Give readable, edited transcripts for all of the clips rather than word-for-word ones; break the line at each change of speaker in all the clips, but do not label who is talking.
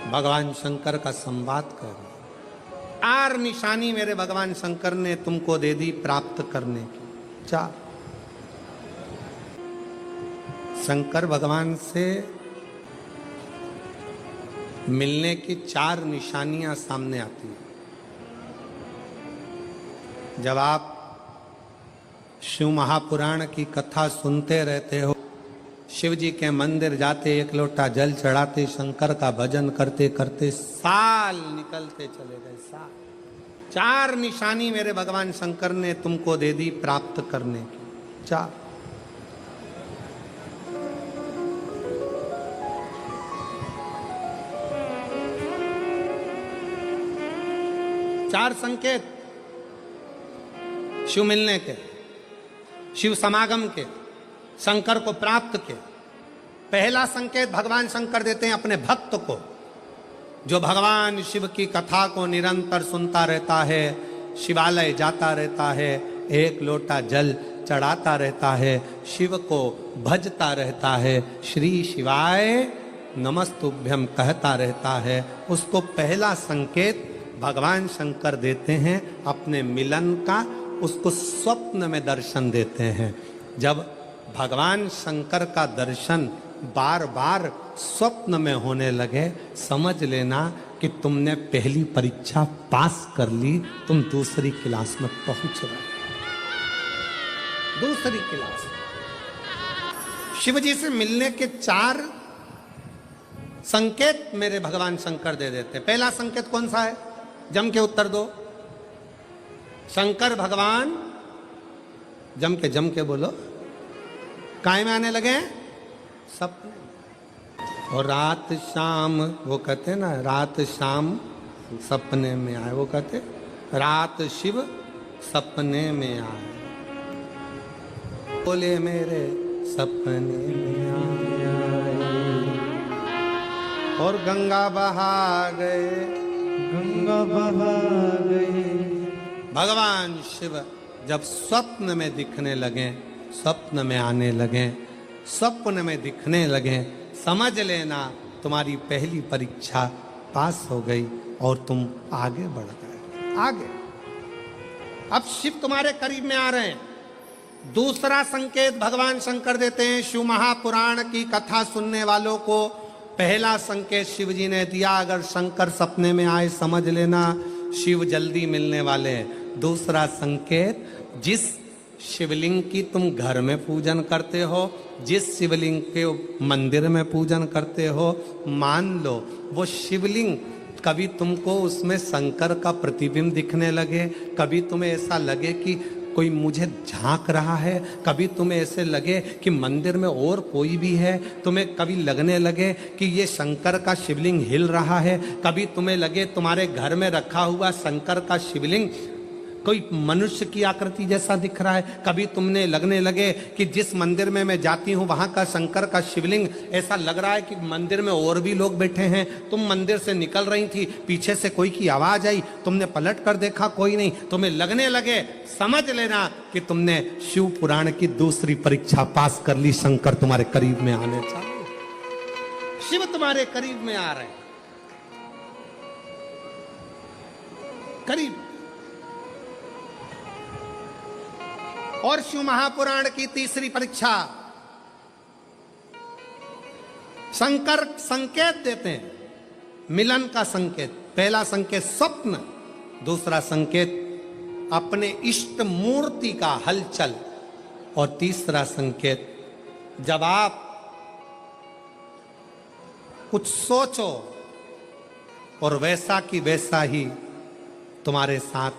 भगवान शंकर का संवाद कर रहे। 4 निशानी मेरे भगवान शंकर ने तुमको दे दी प्राप्त करने की। 4 शंकर भगवान से मिलने की 4 निशानियां सामने आती हैं। जब आप शिव महापुराण की कथा सुनते रहते हो, शिव जी के मंदिर जाते, एक लोटा जल चढ़ाते, शंकर का भजन करते करते साल निकलते चले गए। साल। 4 निशानी मेरे भगवान शंकर ने तुमको दे दी प्राप्त करने की। 4 4 संकेत शिव मिलने के, शिव समागम के, शंकर को प्राप्त के। पहला संकेत भगवान शंकर देते हैं अपने भक्त को, जो भगवान शिव की कथा को निरंतर सुनता रहता है, शिवालय जाता रहता है, एक लोटा जल चढ़ाता रहता है, शिव को भजता रहता है, श्री शिवाय नमस्तुभ्यम कहता रहता है। उसको पहला संकेत भगवान शंकर देते हैं अपने मिलन का, उसको स्वप्न में दर्शन देते हैं। जब भगवान शंकर का दर्शन बार बार स्वप्न में होने लगे, समझ लेना कि तुमने पहली परीक्षा पास कर ली, तुम दूसरी क्लास में पहुंच रहे। दूसरी क्लास। शिव जी से मिलने के 4 संकेत मेरे भगवान शंकर दे देते। पहला संकेत कौन सा है? जम के उत्तर दो। शंकर भगवान जम के बोलो। काय में आने लगे? सपने। और रात शाम, वो कहते ना, रात शाम सपने में आए। वो कहते रात शिव सपने में आए, बोले मेरे सपने में आए। और गंगा बहा गए, गंगा बहा गए। भगवान शिव जब स्वप्न में दिखने लगे, स्वप्न में आने लगे, स्वप्न में दिखने लगे, समझ लेना तुम्हारी पहली परीक्षा पास हो गई और तुम आगे बढ़ गए। आगे। अब शिव तुम्हारे करीब में आ रहे हैं। दूसरा संकेत भगवान शंकर देते हैं शिव महापुराण की कथा सुनने वालों को। पहला संकेत शिव जी ने दिया, अगर शंकर सपने में आए समझ लेना शिव जल्दी मिलने वाले हैं। दूसरा संकेत, जिस शिवलिंग की तुम घर में पूजन करते हो, जिस शिवलिंग के मंदिर में पूजन करते हो, मान लो वो शिवलिंग कभी तुमको उसमें शंकर का प्रतिबिंब दिखने लगे, कभी तुम्हें ऐसा लगे कि कोई मुझे झांक रहा है, कभी तुम्हें ऐसे लगे कि मंदिर में और कोई भी है, तुम्हें कभी लगने लगे कि ये शंकर का शिवलिंग हिल रहा है, कभी तुम्हें लगे तुम्हारे घर में रखा हुआ शंकर का शिवलिंग कोई मनुष्य की आकृति जैसा दिख रहा है, कभी तुमने लगने लगे कि जिस मंदिर में मैं जाती हूँ वहां का शंकर का शिवलिंग ऐसा लग रहा है कि मंदिर में और भी लोग बैठे हैं। तुम मंदिर से निकल रही थी, पीछे से कोई की आवाज आई, तुमने पलट कर देखा कोई नहीं, तुम्हें लगने लगे, समझ लेना कि तुमने शिव पुराण की दूसरी परीक्षा पास कर ली। शंकर तुम्हारे करीब में आने चाहिए, शिव तुम्हारे करीब में आ रहे हैं, करीब। और शिव महापुराण की तीसरी परीक्षा, शंकर संकेत देते हैं मिलन का संकेत। पहला संकेत स्वप्न, दूसरा संकेत अपने इष्ट मूर्ति का हलचल, और तीसरा संकेत जब आप कुछ सोचो और वैसा की वैसा ही तुम्हारे साथ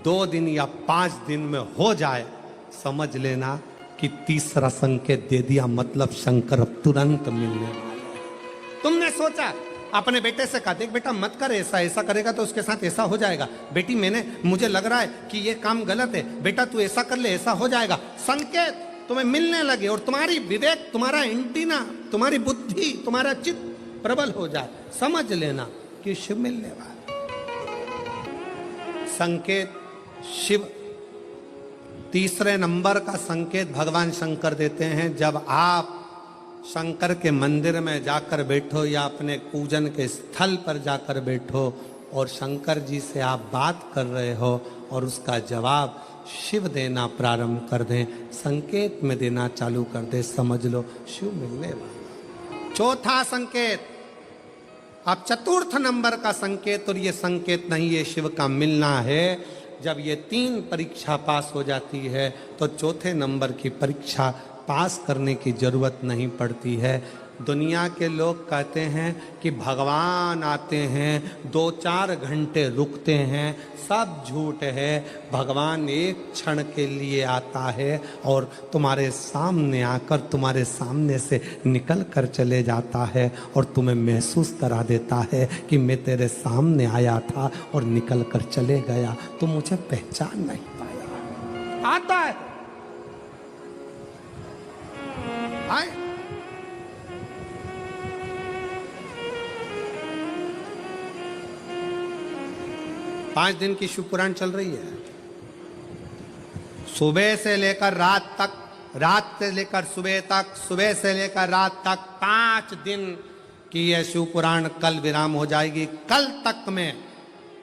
2 दिन या 5 दिन में हो जाए, समझ लेना कि तीसरा संकेत दे दिया, मतलब शंकर अब तुरंत मिलने वाले हैं। तुमने सोचा, अपने बेटे से कहा, देख बेटा मत कर ऐसा, ऐसा करेगा तो उसके साथ ऐसा हो जाएगा। बेटी मुझे लग रहा है कि ये काम गलत है, बेटा तू ऐसा कर ले, ऐसा हो जाएगा। संकेत तुम्हें मिलने लगे और तुम्हारी विवेक, तुम्हारा एंटीना, तुम्हारी बुद्धि, तुम्हारा चित्त प्रबल हो जाए, समझ लेना कि शिव मिलने वाला। संकेत शिव। तीसरे नंबर का संकेत भगवान शंकर देते हैं, जब आप शंकर के मंदिर में जाकर बैठो या अपने पूजन के स्थल पर जाकर बैठो और शंकर जी से आप बात कर रहे हो और उसका जवाब शिव देना प्रारंभ कर दें, संकेत में देना चालू कर दे, समझ लो शिव मिलने वाला। चौथा संकेत, अब चतुर्थ नंबर का संकेत, और ये संकेत नहीं, ये शिव का मिलना है। जब ये 3 परीक्षा पास हो जाती है तो चौथे नंबर की परीक्षा पास करने की जरूरत नहीं पड़ती है। दुनिया के लोग कहते हैं कि भगवान आते हैं 2-4 घंटे रुकते हैं, सब झूठ है। भगवान एक क्षण के लिए आता है और तुम्हारे सामने आकर तुम्हारे सामने से निकल कर चले जाता है और तुम्हें महसूस करा देता है कि मैं तेरे सामने आया था और निकल कर चले गया, तो मुझे पहचान नहीं पाया। आता है, आए। पांच दिन की शिव पुराण चल रही है, सुबह से लेकर रात तक, रात से लेकर सुबह तक, सुबह से लेकर रात तक 5 दिन की यह शिव पुराण कल विराम हो जाएगी। कल तक में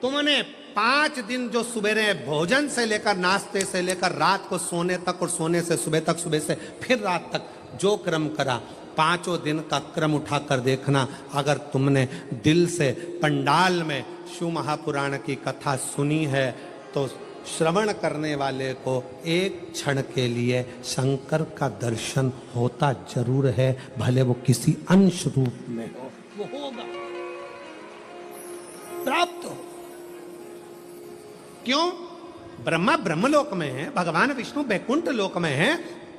तुमने 5 दिन जो सुबह भोजन से लेकर, नाश्ते से लेकर रात को सोने तक और सोने से सुबह तक, सुबह से फिर रात तक जो क्रम करा, 5 दिन का क्रम उठाकर देखना। अगर तुमने दिल से पंडाल में शिव महापुराण की कथा सुनी है तो श्रवण करने वाले को एक क्षण के लिए शंकर का दर्शन होता जरूर है, भले वो किसी अंश रूप में हो, वो होगा, प्राप्त हो। क्यों? ब्रह्मा ब्रह्मलोक में है, भगवान विष्णु बैकुंठ लोक में है,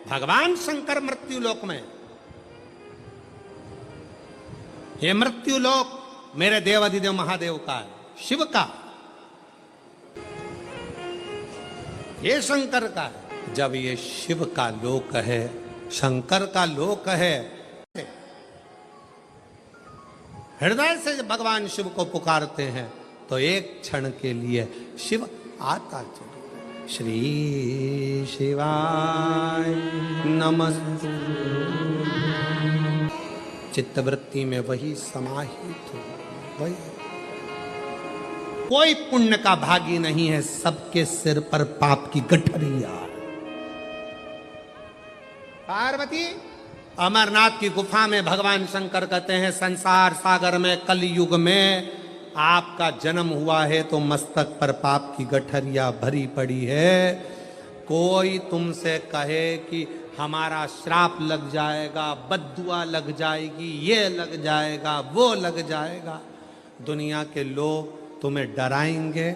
भगवान शंकर मृत्यु लोक में। ये मृत्यु लोक मेरे देवाधिदेव महादेव का है, शिव का, ये शंकर का है। जब ये शिव का लोक है, शंकर का लोक है, हृदय से भगवान शिव को पुकारते हैं तो एक क्षण के लिए शिव आता चलो। श्री शिवाय नमस्तु। चित्तवृत्ति में वही समाहित हो, वही। कोई पुण्य का भागी नहीं है, सबके सिर पर पाप की गठरिया। पार्वती अमरनाथ की गुफा में भगवान शंकर कहते हैं, संसार सागर में कलयुग में आपका जन्म हुआ है तो मस्तक पर पाप की गठरिया भरी पड़ी है। कोई तुमसे कहे कि हमारा श्राप लग जाएगा, बद्दुआ लग जाएगी, ये लग जाएगा, वो लग जाएगा, दुनिया के लोग तुम्हें डराएंगे,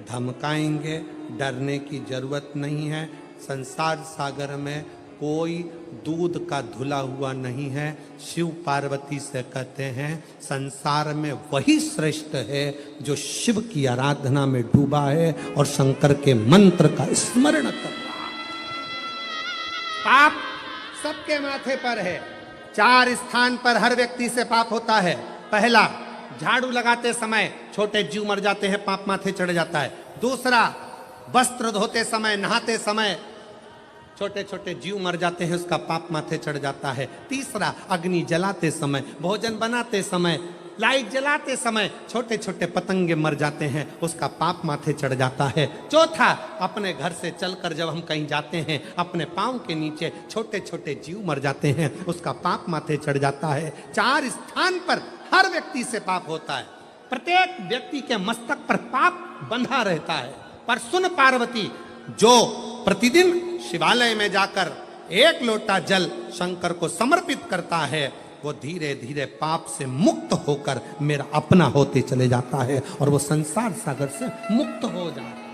धमकाएंगे, डरने की जरूरत नहीं है। संसार सागर में कोई दूध का धुला हुआ नहीं है। शिव पार्वती से कहते हैं संसार में वही श्रेष्ठ है जो शिव की आराधना में डूबा है और शंकर के मंत्र का स्मरण कर रहा है। पाप सबके माथे पर है। 4 स्थान पर हर व्यक्ति से पाप होता है। पहला, झाड़ू लगाते समय छोटे जीव मर जाते हैं, पाप माथे चढ़ जाता है। दूसरा, वस्त्र धोते समय, नहाते समय छोटे छोटे जीव मर जाते हैं, उसका पाप माथे चढ़ जाता है। तीसरा, अग्नि जलाते समय, भोजन बनाते समय, लाइट जलाते समय छोटे छोटे पतंगे मर जाते हैं, उसका पाप माथे चढ़ जाता है। चौथा, अपने घर से चलकर जब हम कहीं जाते हैं, अपने पांव के नीचे छोटे छोटे जीव मर जाते हैं, उसका पाप माथे चढ़ जाता है। 4 स्थान पर हर व्यक्ति से पाप होता है। प्रत्येक व्यक्ति के मस्तक पर पाप बंधा रहता है। पर सुन पार्वती, जो प्रतिदिन शिवालय में जाकर 1 लोटा जल शंकर को समर्पित करता है, वो धीरे धीरे पाप से मुक्त होकर मेरा अपना होते चले जाता है और वो संसार सागर से मुक्त हो जाता है।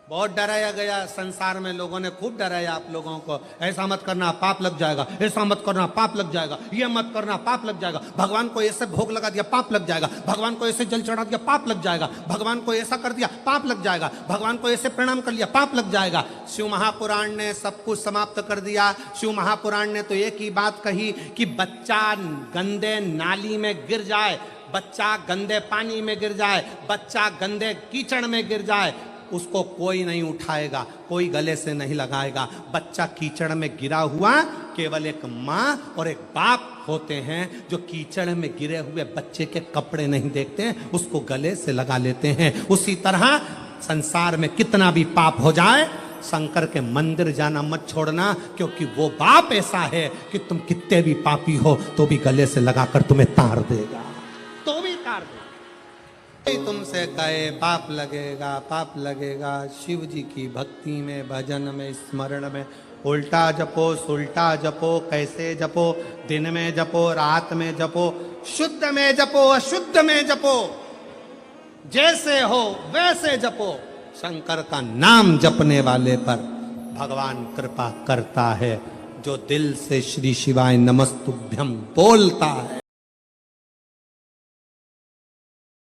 बहुत डराया गया संसार में, लोगों ने खूब डराया आप लोगों को, ऐसा मत करना पाप लग जाएगा, ऐसा मत करना पाप लग जाएगा, ये मत करना पाप लग जाएगा, भगवान को ऐसे भोग लगा दिया पाप लग जाएगा, भगवान को ऐसे जल चढ़ा दिया पाप लग जाएगा, भगवान को ऐसा कर दिया पाप लग जाएगा, भगवान को ऐसे प्रणाम कर लिया पाप लग जाएगा। शिव महापुराण ने सब कुछ समाप्त कर दिया। शिव महापुराण ने तो एक ही बात कही कि बच्चा गंदे नाली में गिर जाए, बच्चा गंदे पानी में गिर जाए, बच्चा गंदे कीचड़ में गिर जाए, उसको कोई नहीं उठाएगा, कोई गले से नहीं लगाएगा। बच्चा कीचड़ में गिरा हुआ, केवल एक माँ और एक बाप होते हैं जो कीचड़ में गिरे हुए बच्चे के कपड़े नहीं देखते हैं, उसको गले से लगा लेते हैं। उसी तरह संसार में कितना भी पाप हो जाए, शंकर के मंदिर जाना मत छोड़ना, क्योंकि वो बाप ऐसा है कि तुम कितने भी पापी हो तो भी गले से लगाकर तुम्हें तार देगा, तो भी तार देगा। कोई तुमसे कहे पाप लगेगा, पाप लगेगा, शिव जी की भक्ति में, भजन में, स्मरण में उल्टा जपो, सुल्टा जपो, कैसे जपो, दिन में जपो, रात में जपो, शुद्ध में जपो, अशुद्ध में जपो, जैसे हो वैसे जपो। शंकर का नाम जपने वाले पर भगवान कृपा करता है, जो दिल से श्री शिवाय नमस्तुभ्यम बोलता है।